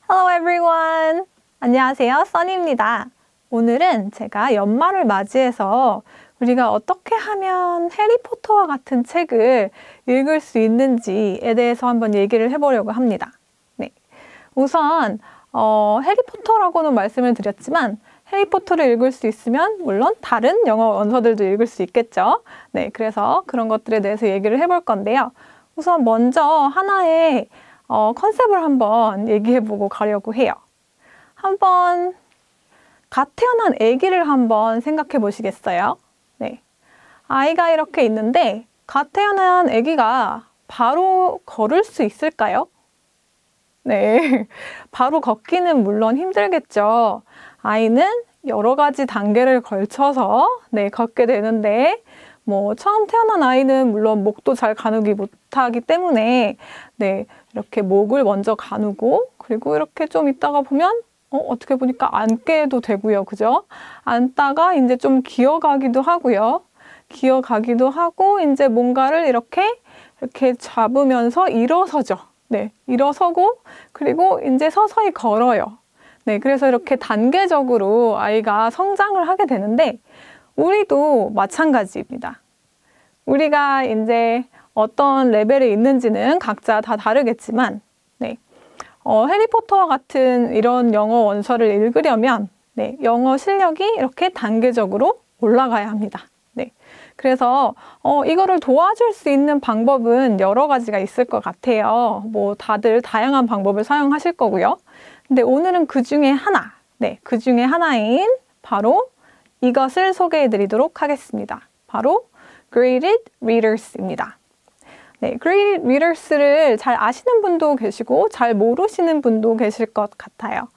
Hello everyone! 안녕하세요, 써니입니다. 오늘은 제가 연말을 맞이해서 우리가 어떻게 하면 해리포터와 같은 책을 읽을 수 있는지에 대해서 한번 얘기를 해보려고 합니다. 네. 우선 해리포터라고는 말씀을 드렸지만 해리포터를 읽을 수 있으면 물론 다른 영어 원서들도 읽을 수 있겠죠. 네, 그래서 그런 것들에 대해서 얘기를 해볼 건데요. 우선 먼저 하나의 컨셉을 한번 얘기해보고 가려고 해요. 한번 갓 태어난 아기를 한번 생각해 보시겠어요? 네, 아이가 이렇게 있는데 갓 태어난 아기가 바로 걸을 수 있을까요? 네, 바로 걷기는 물론 힘들겠죠. 아이는 여러 가지 단계를 걸쳐서 걷게 되는데 처음 태어난 아이는 물론 목도 잘 가누기 못하기 때문에 이렇게 목을 먼저 가누고 그리고 이렇게 좀 있다가 보면 어떻게 보니까 앉게도 되고요. 그죠? 앉다가 이제 좀 기어가기도 하고요. 기어가기도 하고 이제 뭔가를 이렇게 잡으면서 일어서죠. 네, 일어서고 그리고 이제 서서히 걸어요. 네, 그래서 이렇게 단계적으로 아이가 성장을 하게 되는데 우리도 마찬가지입니다. 우리가 이제 어떤 레벨에 있는지는 각자 다 다르겠지만 해리포터와 같은 이런 영어 원서를 읽으려면 영어 실력이 이렇게 단계적으로 올라가야 합니다. 그래서 이거를 도와줄 수 있는 방법은 여러 가지가 있을 것 같아요. 다들 다양한 방법을 사용하실 거고요. 근데 오늘은 그 중에 하나, 그 중에 하나인 바로 이것을 소개해 드리도록 하겠습니다. 바로 Graded Readers입니다. Graded Readers를 잘 아시는 분도 계시고 잘 모르시는 분도 계실 것 같아요.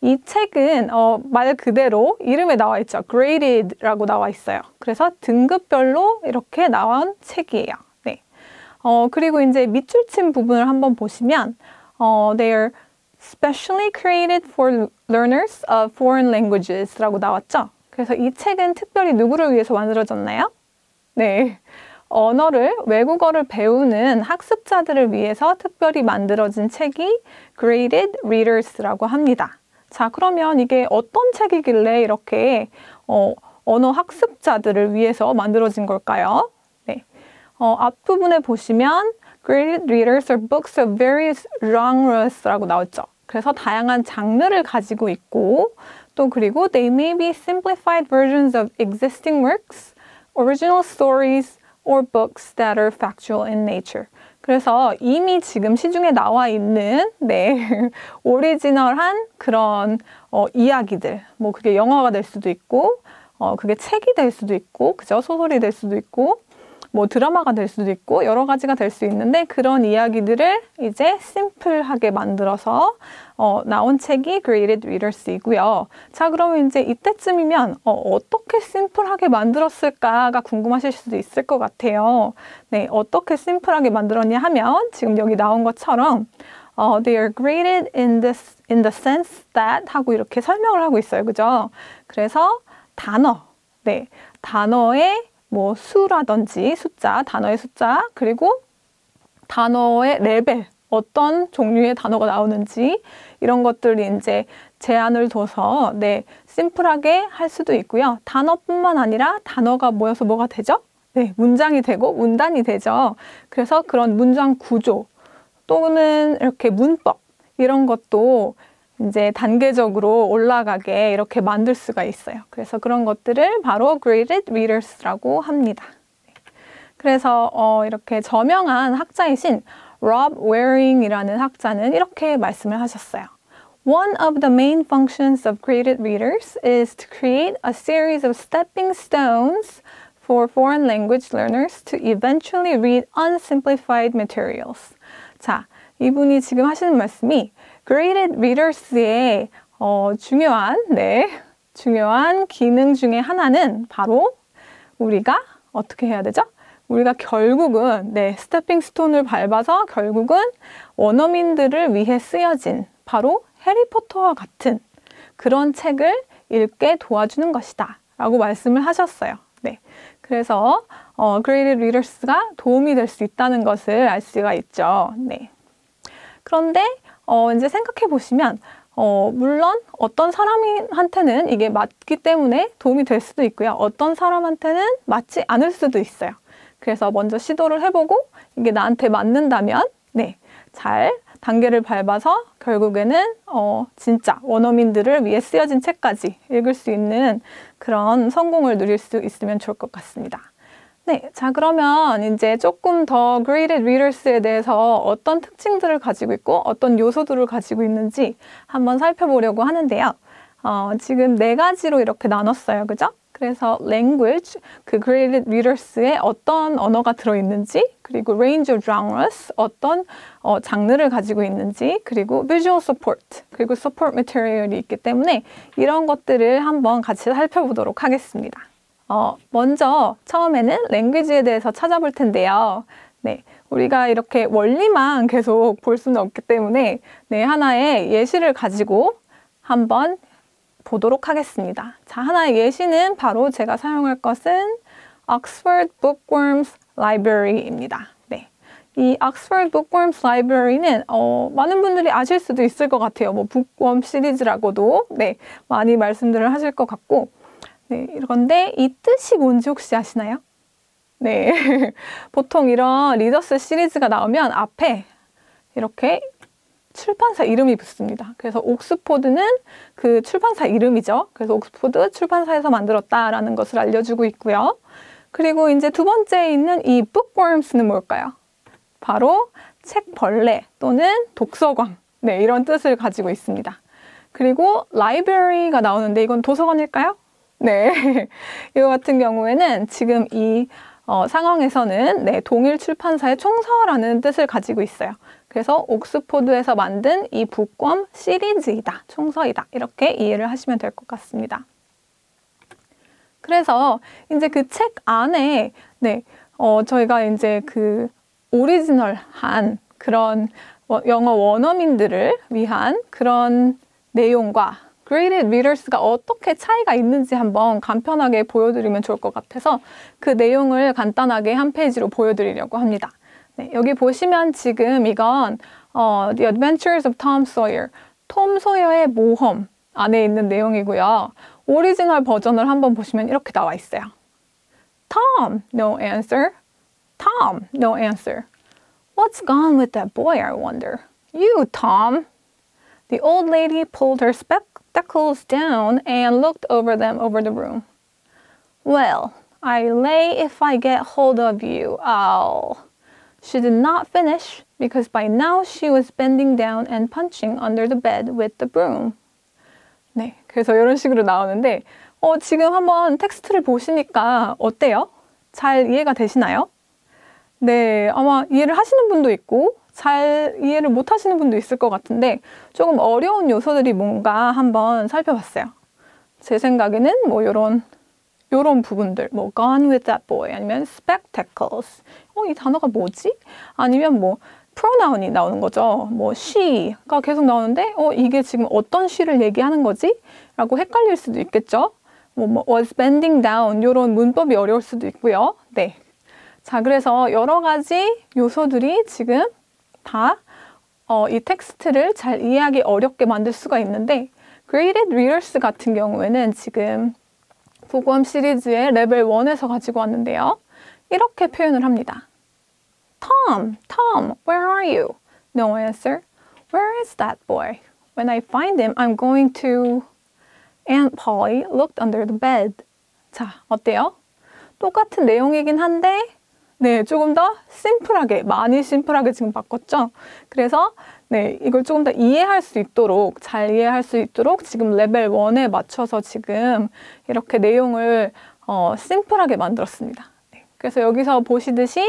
이 책은 말 그대로 이름에 나와 있죠. Graded라고 나와 있어요. 그래서 등급별로 이렇게 나온 책이에요. 그리고 이제 밑줄 친 부분을 한번 보시면 They are specially created for learners of foreign languages 라고 나왔죠. 그래서 이 책은 특별히 누구를 위해서 만들어졌나요? 외국어를 배우는 학습자들을 위해서 특별히 만들어진 책이 Graded Readers라고 합니다. 자, 그러면 이게 어떤 책이길래 이렇게 언어 학습자들을 위해서 만들어진 걸까요? 앞부분에 보시면 Graded Readers are books of various genres라고 나왔죠. 그래서 다양한 장르를 가지고 있고 또 그리고 they may be simplified versions of existing works, original stories, or books that are factual in nature. 그래서 이미 지금 시중에 나와 있는 오리지널한 그런 이야기들, 그게 영화가 될 수도 있고 그게 책이 될 수도 있고 그죠? 소설이 될 수도 있고 드라마가 될 수도 있고 여러 가지가 될 수 있는데 그런 이야기들을 이제 심플하게 만들어서 나온 책이 Graded Readers이고요. 자, 그러면 이제 이때쯤이면 어떻게 심플하게 만들었을까가 궁금하실 수도 있을 것 같아요. 어떻게 심플하게 만들었냐 하면 지금 여기 나온 것처럼 They are graded in the sense that 하고 이렇게 설명을 하고 있어요. 그죠? 그래서 단어의 수라든지 숫자, 단어의 숫자, 그리고 단어의 레벨, 어떤 종류의 단어가 나오는지 이런 것들이 이제 제한을 둬서 심플하게 할 수도 있고요. 단어뿐만 아니라 단어가 모여서 뭐가 되죠? 문장이 되고 문단이 되죠. 그래서 그런 문장 구조 또는 이렇게 문법 이런 것도 이제 단계적으로 올라가게 이렇게 만들 수가 있어요. 그래서 그런 것들을 바로 Graded Readers라고 합니다. 그래서 이렇게 저명한 학자이신 Rob Waring이라는 학자는 이렇게 말씀을 하셨어요. One of the main functions of graded readers is to create a series of stepping stones for foreign language learners to eventually read unsimplified materials. 자, 이분이 지금 하시는 말씀이 Graded Readers의 중요한 기능 중에 하나는 바로 우리가 어떻게 해야 되죠? 우리가 결국은 스태핑 스톤을 밟아서 결국은 원어민들을 위해 쓰여진 바로 해리포터와 같은 그런 책을 읽게 도와주는 것이다 라고 말씀을 하셨어요. 그래서 Graded Readers가 도움이 될 수 있다는 것을 알 수가 있죠. 그런데 이제 생각해 보시면 물론 어떤 사람한테는 이게 맞기 때문에 도움이 될 수도 있고요. 어떤 사람한테는 맞지 않을 수도 있어요. 그래서 먼저 시도를 해보고 이게 나한테 맞는다면 네, 잘 단계를 밟아서 결국에는 진짜 원어민들을 위해 쓰여진 책까지 읽을 수 있는 그런 성공을 누릴 수 있으면 좋을 것 같습니다. 네, 자 그러면 이제 조금 더 Graded Readers에 대해서 어떤 특징들을 가지고 있고 어떤 요소들을 가지고 있는지 한번 살펴보려고 하는데요. 지금 4가지로 이렇게 나눴어요. 그죠? 그래서 language, 그 Graded Readers에 어떤 언어가 들어있는지, 그리고 range of genres, 어떤 장르를 가지고 있는지, 그리고 visual support, 그리고 support material이 있기 때문에 이런 것들을 한번 같이 살펴보도록 하겠습니다. 먼저 처음에는 language에 대해서 찾아볼 텐데요. 네, 우리가 이렇게 원리만 계속 볼 수는 없기 때문에 네, 하나의 예시를 가지고 한번 보도록 하겠습니다. 자, 하나의 예시는 바로 제가 사용할 것은 Oxford Bookworms Library입니다. 네, 이 Oxford Bookworms Library는 많은 분들이 아실 수도 있을 것 같아요. 뭐 북웜 시리즈라고도 네, 많이 말씀들을 하실 것 같고 네, 그런데 이 뜻이 뭔지 혹시 아시나요? 네, 보통 이런 리더스 시리즈가 나오면 앞에 이렇게 출판사 이름이 붙습니다. 그래서 옥스포드는 그 출판사 이름이죠. 그래서 옥스포드 출판사에서 만들었다라는 것을 알려주고 있고요. 그리고 이제 두 번째에 있는 이 bookworms는 뭘까요? 바로 책벌레 또는 독서광. 네, 이런 뜻을 가지고 있습니다. 그리고 library가 나오는데 이건 도서관일까요? 네, 이거 같은 경우에는 지금 이 상황에서는 네, 동일 출판사의 총서라는 뜻을 가지고 있어요. 그래서 옥스포드에서 만든 이 북웜 시리즈이다, 총서이다 이렇게 이해를 하시면 될 것 같습니다. 그래서 이제 그 책 안에 네, 저희가 이제 그 오리지널한 그런 영어 원어민들을 위한 그런 내용과 Graded Readers가 어떻게 차이가 있는지 한번 간편하게 보여드리면 좋을 것 같아서 그 내용을 간단하게 한 페이지로 보여드리려고 합니다. 네, 여기 보시면 지금 이건 The Adventures of Tom Sawyer, 톰 소여의 모험 안에 있는 내용이고요. 오리지널 버전을 한번 보시면 이렇게 나와 있어요. Tom, no answer. Tom, no answer. What's gone with that boy, I wonder? You, Tom. The old lady pulled her spectacles down and looked over them over the room. Well, I lay if I get hold of you, I'll... She did not finish because by now she was bending down and punching under the bed with the broom. 네, 그래서 이런 식으로 나오는데 지금 한번 텍스트를 보시니까 어때요? 잘 이해가 되시나요? 네, 아마 이해를 하시는 분도 있고 잘 이해를 못 하시는 분도 있을 것 같은데 조금 어려운 요소들이 뭔가 한번 살펴봤어요. 제 생각에는 뭐 이런 부분들, 뭐 gone with that boy, 아니면 spectacles, 이 단어가 뭐지? 아니면 뭐 pronoun이 나오는 거죠. 뭐 she가 계속 나오는데 이게 지금 어떤 she를 얘기하는 거지? 라고 헷갈릴 수도 있겠죠. 뭐 was bending down 이런 문법이 어려울 수도 있고요. 네. 자, 그래서 여러 가지 요소들이 지금 다 이 텍스트를 잘 이해하기 어렵게 만들 수가 있는데 Graded Readers 같은 경우에는 지금 북웜 시리즈의 레벨 1에서 가지고 왔는데요. 이렇게 표현을 합니다. Tom, Tom, where are you? No answer. Where is that boy? When I find him, I'm going to... Aunt Polly looked under the bed. 자, 어때요? 똑같은 내용이긴 한데 네, 조금 더 심플하게, 많이 심플하게 지금 바꿨죠? 그래서 네, 이걸 조금 더 이해할 수 있도록, 잘 이해할 수 있도록 지금 레벨 1에 맞춰서 지금 이렇게 내용을 심플하게 만들었습니다. 네, 그래서 여기서 보시듯이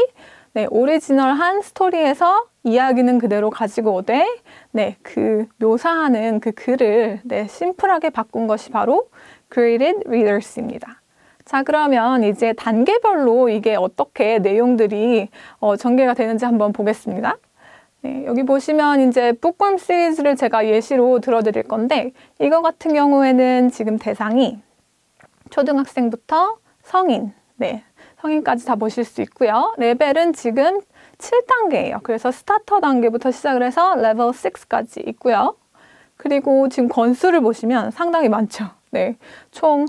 네, 오리지널한 스토리에서 이야기는 그대로 가지고 오되 네, 그 묘사하는 그 글을 네, 심플하게 바꾼 것이 바로 Graded Readers입니다. 자, 그러면 이제 단계별로 이게 어떻게 내용들이 전개가 되는지 한번 보겠습니다. 네, 여기 보시면 이제 북웜 시리즈를 제가 예시로 들어드릴 건데 이거 같은 경우에는 지금 대상이 초등학생부터 성인, 네, 성인까지 다 보실 수 있고요. 레벨은 지금 7단계예요. 그래서 스타터 단계부터 시작을 해서 레벨 6까지 있고요. 그리고 지금 권수를 보시면 상당히 많죠. 네, 총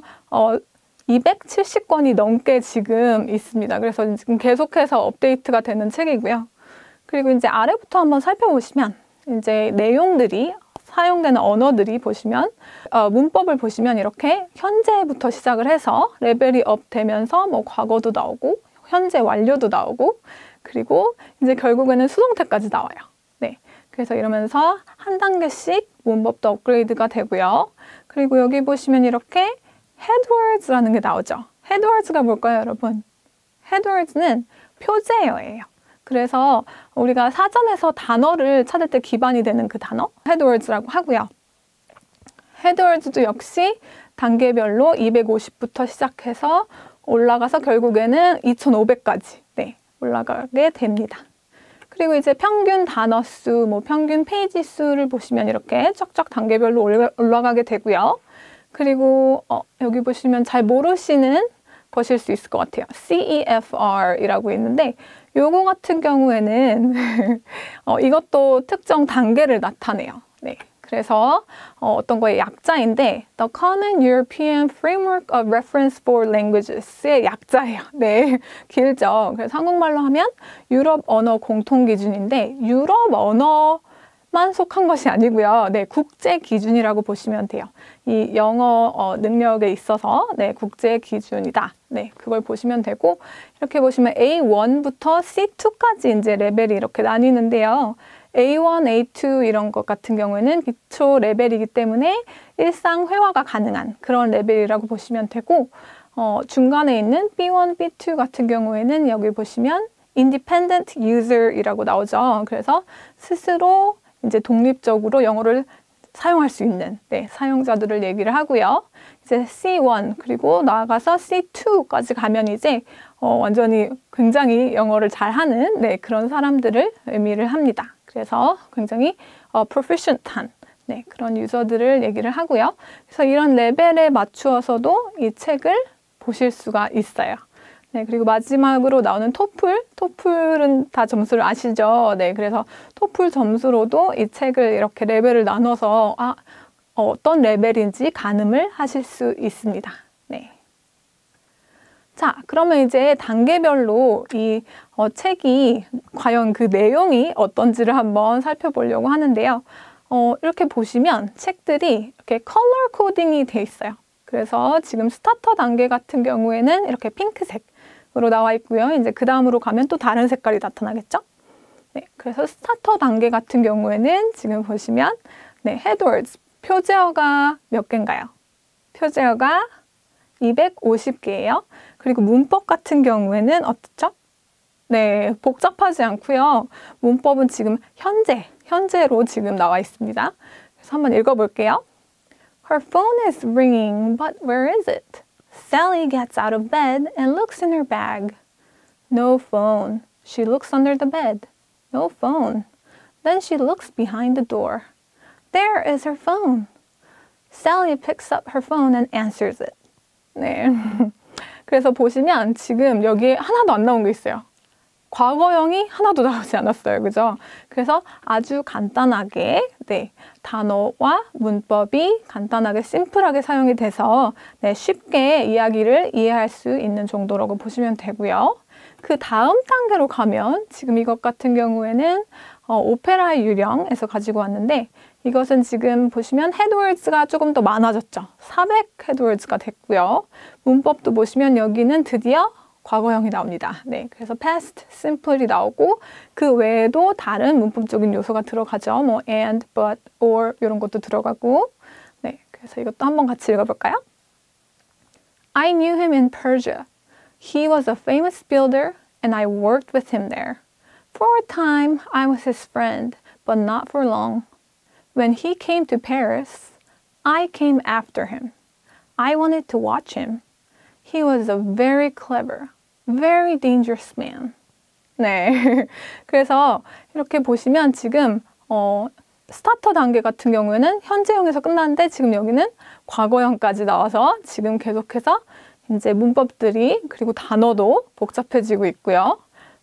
270권이 넘게 지금 있습니다. 그래서 지금 계속해서 업데이트가 되는 책이고요. 그리고 이제 아래부터 한번 살펴보시면 이제 내용들이 사용되는 언어들이 보시면 문법을 보시면 이렇게 현재부터 시작을 해서 레벨이 업 되면서 뭐 과거도 나오고 현재 완료도 나오고 그리고 이제 결국에는 수동태까지 나와요. 네, 그래서 이러면서 한 단계씩 문법도 업그레이드가 되고요. 그리고 여기 보시면 이렇게 헤드워즈라는 게 나오죠. 헤드워즈가 뭘까요, 여러분? 헤드워즈는 표제어예요. 그래서 우리가 사전에서 단어를 찾을 때 기반이 되는 그 단어 헤드워즈라고 하고요. 헤드워즈도 역시 단계별로 250부터 시작해서 올라가서 결국에는 2500까지 네, 올라가게 됩니다. 그리고 이제 평균 단어 수, 뭐 평균 페이지 수를 보시면 이렇게 쫙쫙 단계별로 올라가게 되고요. 그리고 여기 보시면 잘 모르시는 것일 수 있을 것 같아요. CEFR이라고 있는데 요거 같은 경우에는 이것도 특정 단계를 나타내요. 네, 그래서 어떤 거의 약자인데 The Common European Framework of Reference for Languages의 약자예요. 네, 길죠. 그래서 한국말로 하면 유럽 언어 공통 기준인데 유럽 언어만 속한 것이 아니고요. 네, 국제 기준이라고 보시면 돼요. 이 영어 능력에 있어서 네, 국제 기준이다. 네, 그걸 보시면 되고 이렇게 보시면 A1부터 C2까지 이제 레벨이 이렇게 나뉘는데요. A1, A2 이런 것 같은 경우에는 기초 레벨이기 때문에 일상 회화가 가능한 그런 레벨이라고 보시면 되고 중간에 있는 B1, B2 같은 경우에는 여기 보시면 Independent User이라고 나오죠. 그래서 스스로 이제 독립적으로 영어를 사용할 수 있는 네, 사용자들을 얘기를 하고요. 이제 C1 그리고 나아가서 C2까지 가면 이제 완전히 굉장히 영어를 잘하는 네, 그런 사람들을 의미를 합니다. 그래서 굉장히 proficient한 네, 그런 유저들을 얘기를 하고요. 그래서 이런 레벨에 맞추어서도 이 책을 보실 수가 있어요. 네, 그리고 마지막으로 나오는 토플은 다 점수를 아시죠? 네, 그래서 토플 점수로도 이 책을 이렇게 레벨을 나눠서 어떤 레벨인지 가늠을 하실 수 있습니다. 네. 자, 그러면 이제 단계별로 이 책이 과연 그 내용이 어떤지를 한번 살펴보려고 하는데요. 이렇게 보시면 책들이 이렇게 컬러 코딩이 돼 있어요. 그래서 지금 스타터 단계 같은 경우에는 이렇게 핑크색으로 나와 있고요. 이제 그 다음으로 가면 또 다른 색깔이 나타나겠죠? 네, 그래서 스타터 단계 같은 경우에는 지금 보시면 네, 헤드워즈 표제어가 몇 개인가요? 표제어가 250개예요. 그리고 문법 같은 경우에는 어떻죠? 네, 복잡하지 않고요. 문법은 지금 현재로 지금 나와 있습니다. 그래서 한번 읽어볼게요. Her phone is ringing, but where is it? Sally gets out of bed and looks in her bag. No phone. She looks under the bed. No phone. Then she looks behind the door. There is her phone. Sally picks up her phone and answers it. 네. 그래서 보시면 지금 여기에 하나도 안 나온 게 있어요. 과거형이 하나도 나오지 않았어요. 그죠? 그래서 아주 간단하게 네, 단어와 문법이 간단하게 심플하게 사용이 돼서 네, 쉽게 이야기를 이해할 수 있는 정도라고 보시면 되고요. 그 다음 단계로 가면 지금 이것 같은 경우에는 오페라 유령에서 가지고 왔는데 이것은 지금 보시면 헤드워즈가 조금 더 많아졌죠. 400 헤드워즈가 됐고요. 문법도 보시면 여기는 드디어 과거형이 나옵니다. 네, 그래서 past, simple이 나오고 그 외에도 다른 문법적인 요소가 들어가죠. 뭐 and, but, or 이런 것도 들어가고 네, 그래서 이것도 한번 같이 읽어볼까요? I knew him in Persia. He was a famous builder and I worked with him there. For a time, I was his friend, but not for long. When he came to Paris, I came after him. I wanted to watch him. He was a very clever, very dangerous man. 네, 그래서 이렇게 보시면 지금 스타터 단계 같은 경우에는 현재형에서 끝났는데 지금 여기는 과거형까지 나와서 지금 계속해서 이제 문법들이 그리고 단어도 복잡해지고 있고요.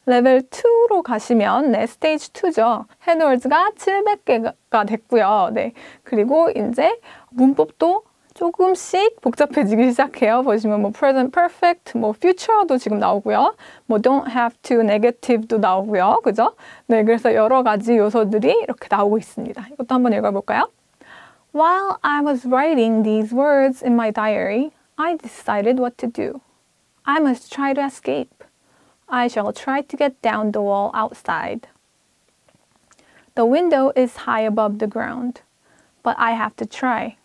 레벨 2로 가시면 네, 스테이지 2죠. 헤드워즈가 700개가 됐고요. 네. 그리고 이제 문법도 조금씩 복잡해지기 시작해요. 보시면 뭐 present perfect, 뭐 future도 지금 나오고요. 뭐 don't have to, negative도 나오고요. 그죠? 네, 그래서 여러 가지 요소들이 이렇게 나오고 있습니다. 이것도 한번 읽어볼까요? While I was writing these words in my diary, I decided what to do. I must try to escape. I shall try to get down the wall outside. The window is high above the ground, but I have to try.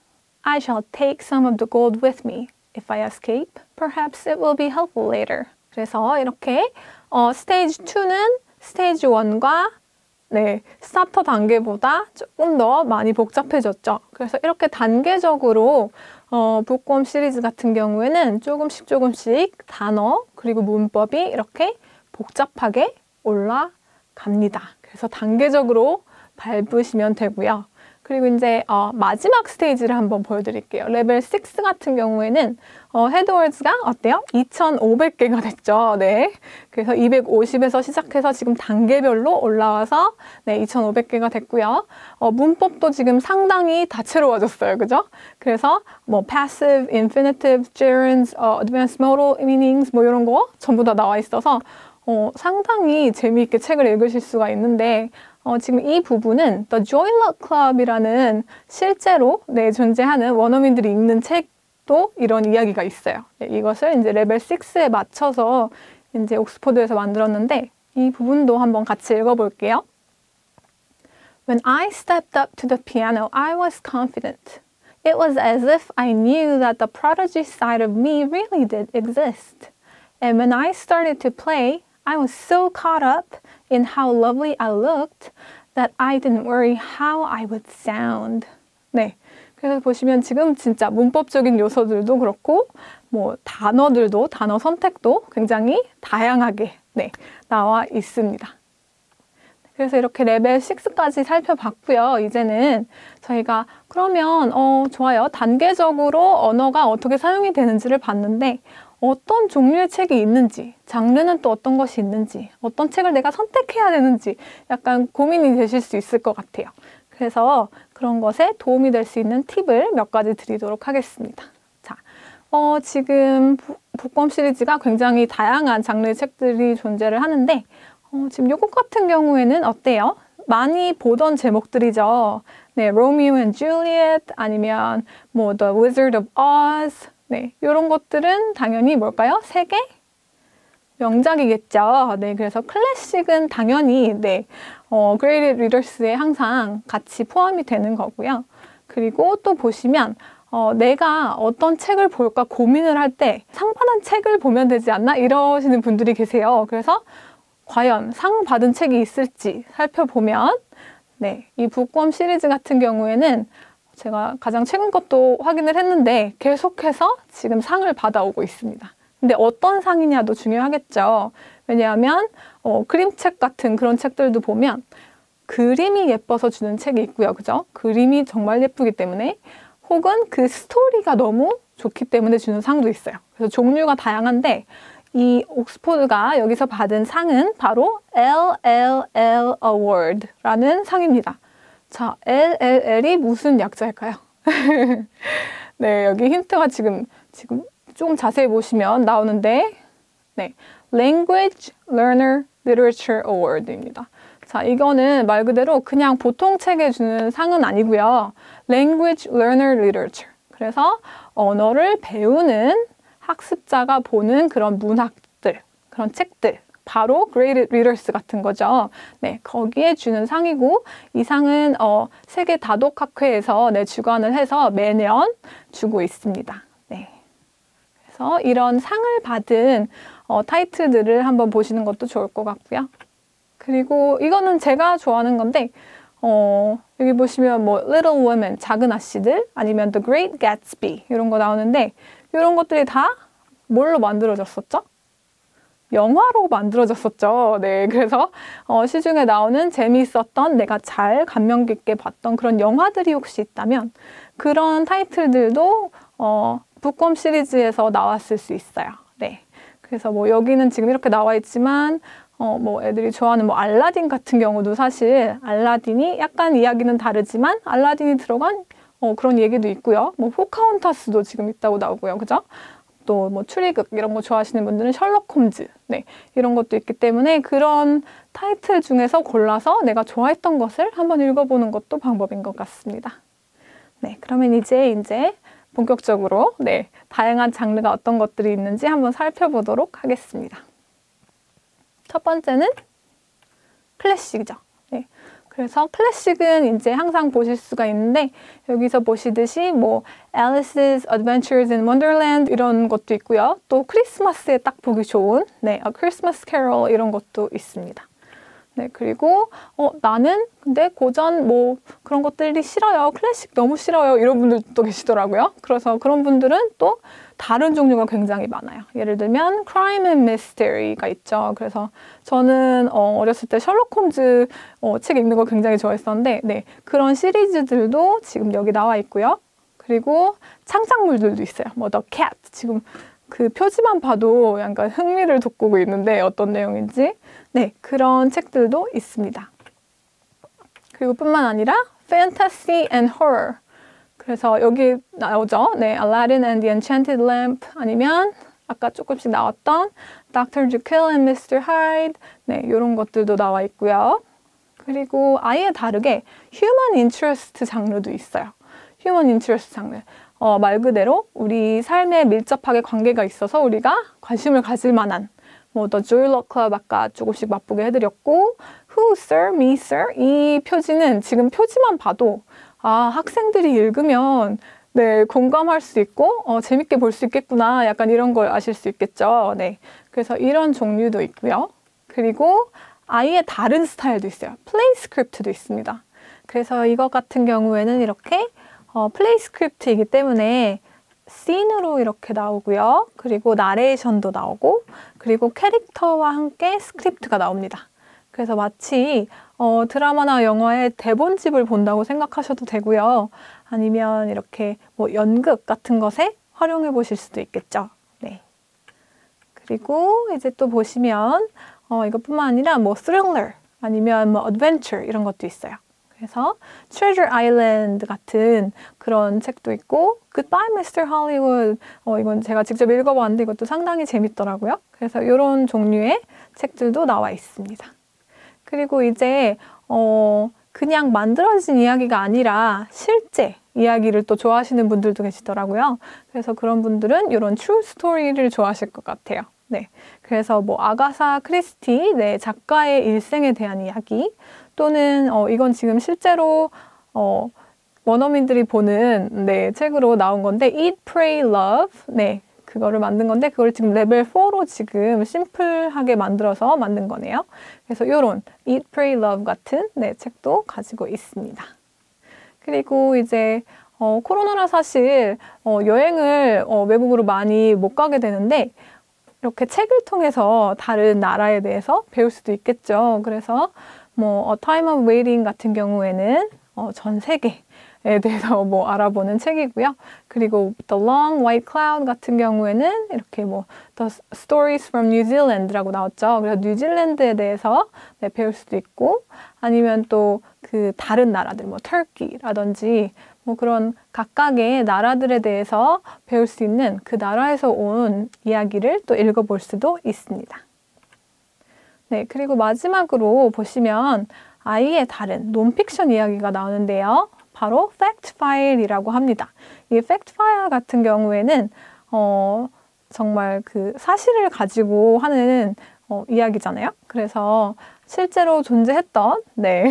I shall take some of the gold with me. If I escape, perhaps it will be helpful later. 그래서 이렇게 스테이지 2는 스테이지 1과 네, 스타터 단계보다 조금 더 많이 복잡해졌죠. 그래서 이렇게 단계적으로 북곰 시리즈 같은 경우에는 조금씩 단어 그리고 문법이 이렇게 복잡하게 올라갑니다. 그래서 단계적으로 밟으시면 되고요. 그리고 이제 마지막 스테이지를 한번 보여드릴게요. 레벨 6 같은 경우에는 헤드워즈가 어때요? 2,500개가 됐죠. 네. 그래서 250에서 시작해서 지금 단계별로 올라와서 네, 2,500개가 됐고요. 문법도 지금 상당히 다채로워졌어요. 그죠? 그래서 뭐 passive, infinitive, gerunds, advanced modal meanings 뭐 이런 거 전부 다 나와 있어서 상당히 재미있게 책을 읽으실 수가 있는데 지금 이 부분은 The Joy Luck Club이라는 실제로 네, 존재하는 원어민들이 읽는 책도 이런 이야기가 있어요. 네, 이것을 이제 레벨 6에 맞춰서 이제 옥스퍼드에서 만들었는데 이 부분도 한번 같이 읽어볼게요. When I stepped up to the piano, I was confident. It was as if I knew that the prodigy side of me really did exist. And when I started to play, I was so caught up in how lovely I looked that I didn't worry how I would sound. 네. 그래서 보시면 지금 진짜 문법적인 요소들도 그렇고 뭐 단어들도 단어 선택도 굉장히 다양하게 네, 나와 있습니다. 그래서 이렇게 레벨 6까지 살펴봤고요. 이제는 저희가 그러면 좋아요. 단계적으로 언어가 어떻게 사용이 되는지를 봤는데 어떤 종류의 책이 있는지, 장르는 또 어떤 것이 있는지, 어떤 책을 내가 선택해야 되는지 약간 고민이 되실 수 있을 것 같아요. 그래서 그런 것에 도움이 될 수 있는 팁을 몇 가지 드리도록 하겠습니다. 자, 지금 북곰 시리즈가 굉장히 다양한 장르의 책들이 존재를 하는데 지금 이것 같은 경우에는 어때요? 많이 보던 제목들이죠. 네, Romeo and Juliet 아니면 뭐 The Wizard of Oz 네, 이런 것들은 당연히 뭘까요? 세계 명작이겠죠. 네, 그래서 클래식은 당연히 네, Graded Readers에 항상 같이 포함이 되는 거고요. 그리고 또 보시면 내가 어떤 책을 볼까 고민을 할 때 상 받은 책을 보면 되지 않나 이러시는 분들이 계세요. 그래서 과연 상 받은 책이 있을지 살펴보면 네, 이 북곰 시리즈 같은 경우에는 제가 가장 최근 것도 확인을 했는데 계속해서 지금 상을 받아오고 있습니다. 근데 어떤 상이냐도 중요하겠죠. 왜냐하면 그림책 같은 그런 책들도 보면 그림이 예뻐서 주는 책이 있고요. 그죠? 그림이 정말 예쁘기 때문에 혹은 그 스토리가 너무 좋기 때문에 주는 상도 있어요. 그래서 종류가 다양한데 이 옥스퍼드가 여기서 받은 상은 바로 LLL Award라는 상입니다. 자, LLL이 무슨 약자일까요? 네, 여기 힌트가 지금 조금 자세히 보시면 나오는데 네, Language Learner Literature Award입니다. 자, 이거는 말 그대로 그냥 보통 책에 주는 상은 아니고요. Language Learner Literature. 그래서 언어를 배우는 학습자가 보는 그런 문학들, 그런 책들. 바로 Graded Readers 같은 거죠. 네, 거기에 주는 상이고 이 상은 세계 다독학회에서 네, 주관을 해서 매년 주고 있습니다. 네, 그래서 이런 상을 받은 타이틀들을 한번 보시는 것도 좋을 것 같고요. 그리고 이거는 제가 좋아하는 건데 여기 보시면 뭐 Little Women, 작은 아씨들 아니면 The Great Gatsby 이런 거 나오는데 이런 것들이 다 뭘로 만들어졌었죠? 영화로 만들어졌었죠. 네, 그래서 시중에 나오는 재미있었던 내가 잘 감명 깊게 봤던 그런 영화들이 혹시 있다면 그런 타이틀들도 북곰 시리즈에서 나왔을 수 있어요. 네, 그래서 뭐 여기는 지금 이렇게 나와 있지만 뭐 애들이 좋아하는 뭐 알라딘 같은 경우도 사실 알라딘이 약간 이야기는 다르지만 알라딘이 들어간 그런 얘기도 있고요. 뭐 포카혼타스도 지금 있다고 나오고요. 그죠? 또 뭐 추리극 이런 거 좋아하시는 분들은 셜록 홈즈 네, 이런 것도 있기 때문에 그런 타이틀 중에서 골라서 내가 좋아했던 것을 한번 읽어보는 것도 방법인 것 같습니다. 네, 그러면 이제 본격적으로 네, 다양한 장르가 어떤 것들이 있는지 한번 살펴보도록 하겠습니다. 첫 번째는 클래식이죠. 네. 그래서 클래식은 이제 항상 보실 수가 있는데 여기서 보시듯이 뭐 Alice's Adventures in Wonderland 이런 것도 있고요. 또 크리스마스에 딱 보기 좋은 네, A Christmas Carol 이런 것도 있습니다. 네, 그리고 나는 근데 고전 뭐 그런 것들이 싫어요. 클래식 너무 싫어요. 이런 분들도 계시더라고요. 그래서 그런 분들은 또 다른 종류가 굉장히 많아요. 예를 들면 Crime and Mystery가 있죠. 그래서 저는 어렸을 때 셜록 홈즈 책 읽는 거 굉장히 좋아했었는데 네, 그런 시리즈들도 지금 여기 나와 있고요. 그리고 창작물들도 있어요. 뭐 The Cat 지금 그 표지만 봐도 약간 흥미를 돋구고 있는데 어떤 내용인지 네, 그런 책들도 있습니다. 그리고 뿐만 아니라 Fantasy and Horror 그래서 여기 나오죠. 네, Aladdin and the Enchanted Lamp 아니면 아까 조금씩 나왔던 Dr. Jekyll and Mr. Hyde 네, 이런 것들도 나와 있고요. 그리고 아예 다르게 Human Interest 장르도 있어요. Human Interest 장르. 말 그대로 우리 삶에 밀접하게 관계가 있어서 우리가 관심을 가질 만한 뭐 The Joy Luck Club 아까 조금씩 맛보게 해드렸고 Who, Sir, Me, Sir 이 표지는 지금 표지만 봐도 학생들이 읽으면 네, 공감할 수 있고 재밌게 볼 수 있겠구나 약간 이런 걸 아실 수 있겠죠. 네, 그래서 이런 종류도 있고요. 그리고 아예 다른 스타일도 있어요. 플레이 스크립트도 있습니다. 그래서 이것 같은 경우에는 이렇게 플레이 스크립트이기 때문에 씬으로 이렇게 나오고요. 그리고 나레이션도 나오고 그리고 캐릭터와 함께 스크립트가 나옵니다. 그래서 마치 드라마나 영화의 대본집을 본다고 생각하셔도 되고요. 아니면 이렇게 뭐 연극 같은 것에 활용해 보실 수도 있겠죠. 네. 그리고 이제 또 보시면 이것뿐만 아니라 뭐 스릴러 아니면 뭐 어드벤처 이런 것도 있어요. 그래서 Treasure Island 같은 그런 책도 있고 Goodbye Mr. Hollywood 이건 제가 직접 읽어봤는데 이것도 상당히 재밌더라고요. 그래서 이런 종류의 책들도 나와 있습니다. 그리고 이제 그냥 만들어진 이야기가 아니라 실제 이야기를 또 좋아하시는 분들도 계시더라고요. 그래서 그런 분들은 이런 true story를 좋아하실 것 같아요. 네, 그래서 뭐 아가사 크리스티 네, 작가의 일생에 대한 이야기 또는 이건 지금 실제로 원어민들이 보는 네, 책으로 나온 건데 Eat, Pray, Love 네, 그거를 만든 건데 그걸 지금 레벨 4로 지금 심플하게 만들어서 만든 거네요. 그래서 이런 Eat, Pray, Love 같은 네, 책도 가지고 있습니다. 그리고 이제 코로나라 사실 여행을 외국으로 많이 못 가게 되는데 이렇게 책을 통해서 다른 나라에 대해서 배울 수도 있겠죠. 그래서 뭐 A Time of Waiting 같은 경우에는 전 세계에 대해서 뭐 알아보는 책이고요. 그리고 The Long White Cloud 같은 경우에는 이렇게 뭐 The Stories from New Zealand라고 나왔죠. 그래서 뉴질랜드에 대해서 네, 배울 수도 있고 아니면 또 그 다른 나라들 뭐 터키라든지 뭐 그런 각각의 나라들에 대해서 배울 수 있는 그 나라에서 온 이야기를 또 읽어볼 수도 있습니다. 네, 그리고 마지막으로 보시면 아예 다른 논픽션 이야기가 나오는데요. 바로 팩트 파일이라고 합니다. 이 팩트 파일 같은 경우에는 정말 그 사실을 가지고 하는 이야기잖아요. 그래서 실제로 존재했던 네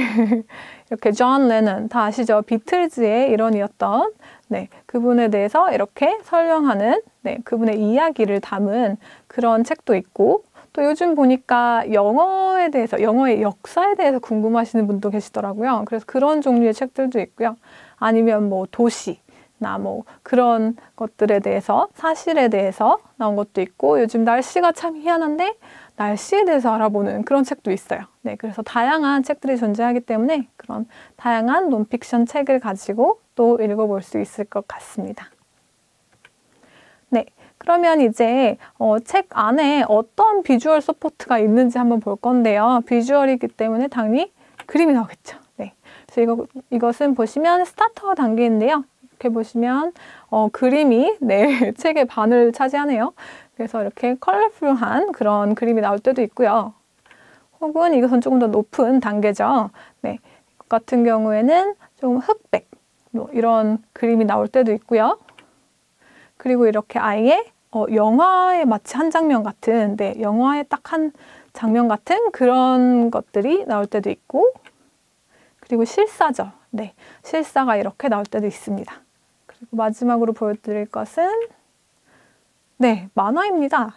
이렇게 존 레넌 다 아시죠? 비틀즈의 일원이었던 네 그분에 대해서 이렇게 설명하는 네 그분의 이야기를 담은 그런 책도 있고 또 요즘 보니까 영어에 대해서 영어의 역사에 대해서 궁금하시는 분도 계시더라고요. 그래서 그런 종류의 책들도 있고요. 아니면 뭐 도시나 뭐 그런 것들에 대해서 사실에 대해서 나온 것도 있고 요즘 날씨가 참 희한한데 날씨에 대해서 알아보는 그런 책도 있어요. 네, 그래서 다양한 책들이 존재하기 때문에 그런 다양한 논픽션 책을 가지고 또 읽어볼 수 있을 것 같습니다. 네, 그러면 이제 책 안에 어떤 비주얼 서포트가 있는지 한번 볼 건데요. 비주얼이기 때문에 당연히 그림이 나오겠죠. 네. 그래서 이것은 보시면 스타터 단계인데요. 이렇게 보시면 그림이 네, 책의 반을 차지하네요. 그래서 이렇게 컬러풀한 그런 그림이 나올 때도 있고요. 혹은 이것은 조금 더 높은 단계죠. 네, 같은 경우에는 좀 흑백 뭐 이런 그림이 나올 때도 있고요. 그리고 이렇게 아예 영화에 마치 한 장면 같은, 네, 영화에 딱 한 장면 같은 그런 것들이 나올 때도 있고, 그리고 실사죠. 네, 실사가 이렇게 나올 때도 있습니다. 그리고 마지막으로 보여드릴 것은 네, 만화입니다.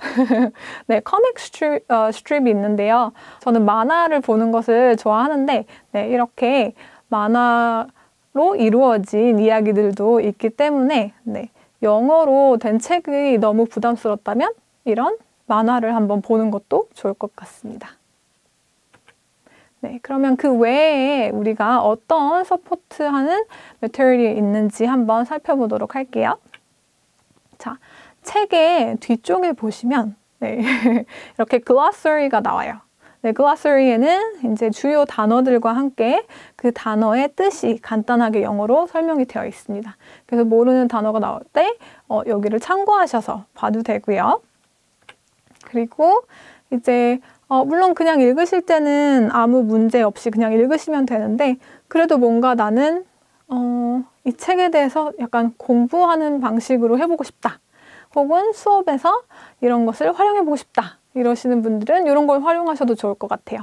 네, 커믹 스트립이 있는데요. 저는 만화를 보는 것을 좋아하는데 네, 이렇게 만화로 이루어진 이야기들도 있기 때문에 네, 영어로 된 책이 너무 부담스럽다면 이런 만화를 한번 보는 것도 좋을 것 같습니다. 네, 그러면 그 외에 우리가 어떤 서포트하는 매테리얼이 있는지 한번 살펴보도록 할게요. 자, 책의 뒤쪽에 보시면 네, 이렇게 글로서리가 나와요. 네, 글로서리에는 이제 주요 단어들과 함께 그 단어의 뜻이 간단하게 영어로 설명이 되어 있습니다. 그래서 모르는 단어가 나올 때 여기를 참고하셔서 봐도 되고요. 그리고 이제 물론 그냥 읽으실 때는 아무 문제 없이 그냥 읽으시면 되는데 그래도 뭔가 나는 이 책에 대해서 약간 공부하는 방식으로 해보고 싶다. 혹은 수업에서 이런 것을 활용해보고 싶다. 이러시는 분들은 이런 걸 활용하셔도 좋을 것 같아요.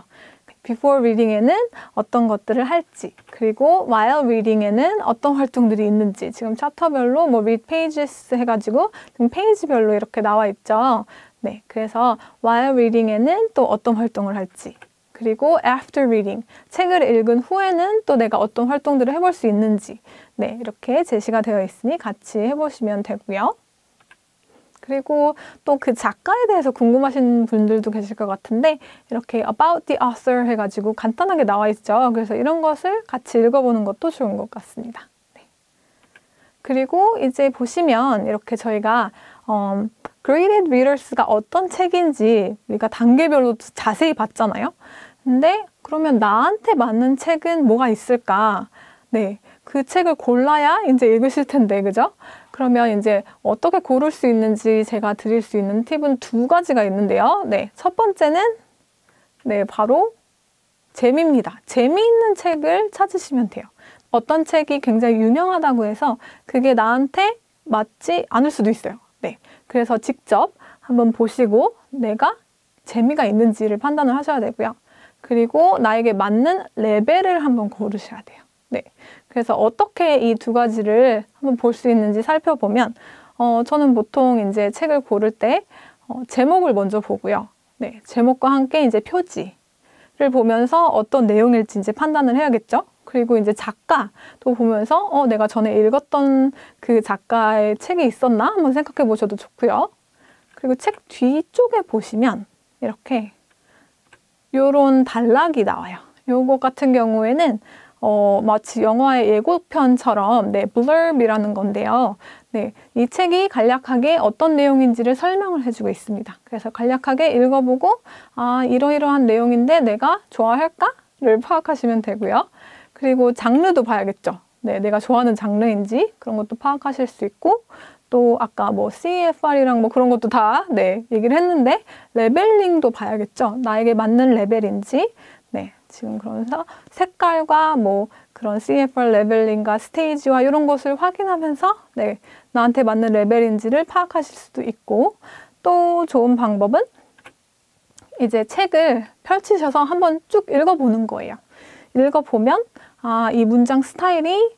Before reading에는 어떤 것들을 할지, 그리고 while reading에는 어떤 활동들이 있는지, 지금 챕터별로 뭐 read pages 해가지고 페이지별로 이렇게 나와 있죠. 네, 그래서 while reading에는 또 어떤 활동을 할지, 그리고 after reading, 책을 읽은 후에는 또 내가 어떤 활동들을 해볼 수 있는지, 네, 이렇게 제시가 되어 있으니 같이 해보시면 되고요. 그리고 또 그 작가에 대해서 궁금하신 분들도 계실 것 같은데 이렇게 about the author 해가지고 간단하게 나와 있죠. 그래서 이런 것을 같이 읽어보는 것도 좋은 것 같습니다. 네. 그리고 이제 보시면 이렇게 저희가 graded readers가 어떤 책인지 우리가 단계별로 자세히 봤잖아요. 근데 그러면 나한테 맞는 책은 뭐가 있을까? 네, 그 책을 골라야 이제 읽으실 텐데, 그죠? 그러면 이제 어떻게 고를 수 있는지 제가 드릴 수 있는 팁은 두 가지가 있는데요. 네, 첫 번째는 네, 바로 재미입니다. 재미있는 책을 찾으시면 돼요. 어떤 책이 굉장히 유명하다고 해서 그게 나한테 맞지 않을 수도 있어요. 네, 그래서 직접 한번 보시고 내가 재미가 있는지를 판단을 하셔야 되고요. 그리고 나에게 맞는 레벨을 한번 고르셔야 돼요. 네, 그래서 어떻게 이 두 가지를 한번 볼 수 있는지 살펴보면 저는 보통 이제 책을 고를 때 제목을 먼저 보고요. 네, 제목과 함께 이제 표지를 보면서 어떤 내용일지 이제 판단을 해야겠죠. 그리고 이제 작가도 보면서 내가 전에 읽었던 그 작가의 책이 있었나 한번 생각해 보셔도 좋고요. 그리고 책 뒤쪽에 보시면 이렇게 요런 단락이 나와요. 요거 같은 경우에는 마치 영화의 예고편처럼 네, blurb이라는 건데요. 네, 이 책이 간략하게 어떤 내용인지를 설명을 해주고 있습니다. 그래서 간략하게 읽어보고 아, 이러이러한 내용인데 내가 좋아할까?를 파악하시면 되고요. 그리고 장르도 봐야겠죠. 네, 내가 좋아하는 장르인지 그런 것도 파악하실 수 있고 또 아까 뭐 CFR이랑 뭐 그런 것도 다 네, 얘기를 했는데 레벨링도 봐야겠죠. 나에게 맞는 레벨인지 네, 지금 그러면서 색깔과 뭐 그런 CFR 레벨링과 스테이지와 이런 것을 확인하면서 네, 나한테 맞는 레벨인지를 파악하실 수도 있고 또 좋은 방법은 이제 책을 펼치셔서 한번 쭉 읽어보는 거예요. 읽어보면 아, 이 문장 스타일이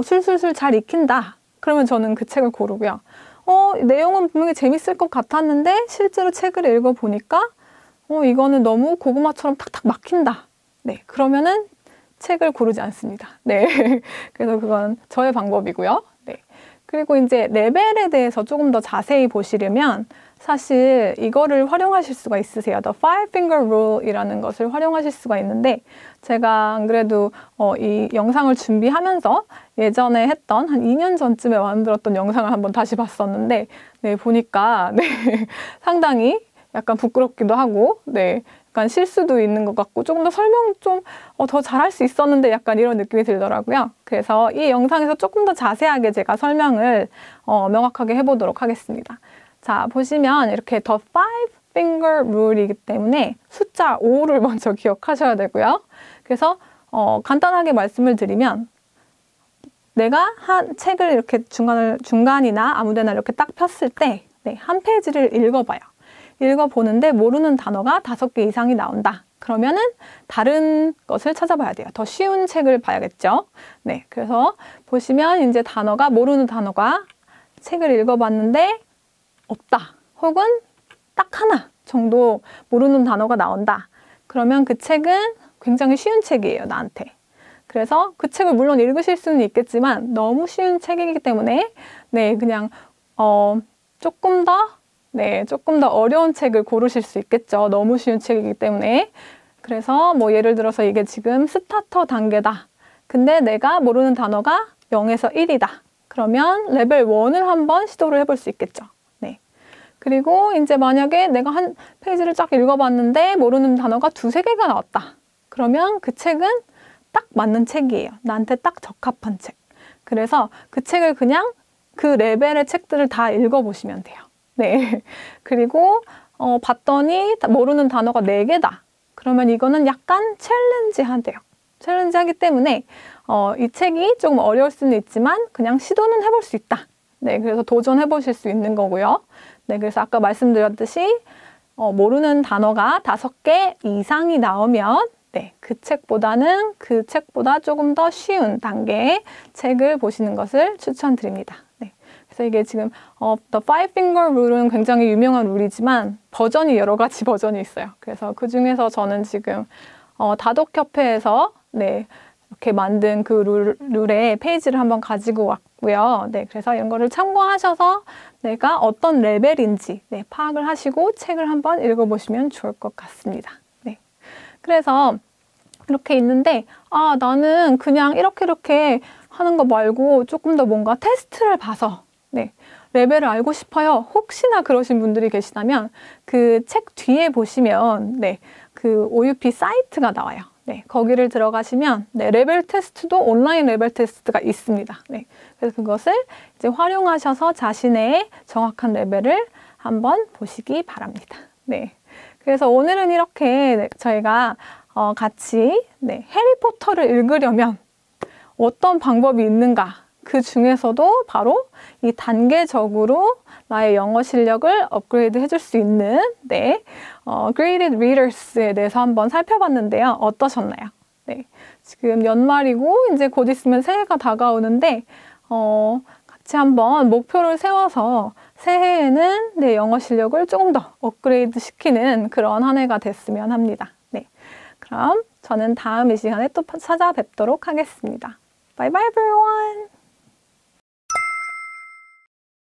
술술술 잘 익힌다. 그러면 저는 그 책을 고르고요. 내용은 분명히 재밌을 것 같았는데 실제로 책을 읽어보니까 이거는 너무 고구마처럼 탁탁 막힌다. 네, 그러면은 책을 고르지 않습니다. 네, 그래서 그건 저의 방법이고요. 네, 그리고 이제 레벨에 대해서 조금 더 자세히 보시려면 사실 이거를 활용하실 수가 있으세요. The Five Finger Rule이라는 것을 활용하실 수가 있는데 제가 안 그래도 이 영상을 준비하면서 예전에 했던 한 2년 전쯤에 만들었던 영상을 한번 다시 봤었는데 네, 보니까 네, 상당히 약간 부끄럽기도 하고 네, 약간 실수도 있는 것 같고 조금 더 설명 좀 더 잘할 수 있었는데 약간 이런 느낌이 들더라고요. 그래서 이 영상에서 조금 더 자세하게 제가 설명을 명확하게 해보도록 하겠습니다. 자, 보시면 이렇게 The Five Finger Rule이기 때문에 숫자 5를 먼저 기억하셔야 되고요. 그래서 간단하게 말씀을 드리면 내가 한 책을 이렇게 중간이나 아무데나 이렇게 딱 폈을 때 네, 한 페이지를 읽어봐요. 읽어보는데 모르는 단어가 5개 이상이 나온다. 그러면은 다른 것을 찾아봐야 돼요. 더 쉬운 책을 봐야겠죠. 네, 그래서 보시면 이제 모르는 단어가 책을 읽어봤는데 없다. 혹은 딱 하나 정도 모르는 단어가 나온다. 그러면 그 책은 굉장히 쉬운 책이에요, 나한테. 그래서 그 책을 물론 읽으실 수는 있겠지만 너무 쉬운 책이기 때문에 네, 그냥 조금 더 어려운 책을 고르실 수 있겠죠. 너무 쉬운 책이기 때문에. 그래서 뭐 예를 들어서 이게 지금 스타터 단계다. 근데 내가 모르는 단어가 0에서 1이다. 그러면 레벨 1을 한번 시도를 해볼 수 있겠죠. 네. 그리고 이제 만약에 내가 한 페이지를 쫙 읽어봤는데 모르는 단어가 2~3개가 나왔다. 그러면 그 책은 딱 맞는 책이에요. 나한테 딱 적합한 책. 그래서 그 책을 그냥 그 레벨의 책들을 다 읽어보시면 돼요. 네. 그리고 봤더니 모르는 단어가 4개다. 그러면 이거는 약간 챌린지하대요. 챌린지하기 때문에 이 책이 조금 어려울 수는 있지만 그냥 시도는 해볼 수 있다. 네, 그래서 도전해 보실 수 있는 거고요. 네, 그래서 아까 말씀드렸듯이 모르는 단어가 5개 이상이 나오면 네, 그 책보다 조금 더 쉬운 단계의 책을 보시는 것을 추천드립니다. 네. 그래서 이게 지금 The Five Finger Rule은 굉장히 유명한 룰이지만 버전이 여러 가지 버전이 있어요. 그래서 그 중에서 저는 지금 다독협회에서 네, 이렇게 만든 그 룰의 페이지를 한번 가지고 왔고요. 네, 그래서 이런 거를 참고하셔서 내가 어떤 레벨인지 네, 파악을 하시고 책을 한번 읽어보시면 좋을 것 같습니다. 네. 그래서 이렇게 있는데 나는 그냥 이렇게 하는 거 말고 조금 더 뭔가 테스트를 봐서 네, 레벨을 알고 싶어요. 혹시나 그러신 분들이 계시다면 그 책 뒤에 보시면 네, 그 OUP 사이트가 나와요. 네, 거기를 들어가시면 네, 레벨 테스트도 온라인 레벨 테스트가 있습니다. 네, 그래서 그것을 이제 활용하셔서 자신의 정확한 레벨을 한번 보시기 바랍니다. 네, 그래서 오늘은 이렇게 저희가 같이 네, 해리포터를 읽으려면 어떤 방법이 있는가? 그 중에서도 바로 이 단계적으로 나의 영어 실력을 업그레이드 해줄 수 있는 네, Graded Readers에 대해서 한번 살펴봤는데요. 어떠셨나요? 네, 지금 연말이고 이제 곧 있으면 새해가 다가오는데 같이 한번 목표를 세워서 새해에는 네, 영어 실력을 조금 더 업그레이드 시키는 그런 한 해가 됐으면 합니다. 네, 그럼 저는 다음 이 시간에 또 찾아뵙도록 하겠습니다. Bye bye everyone!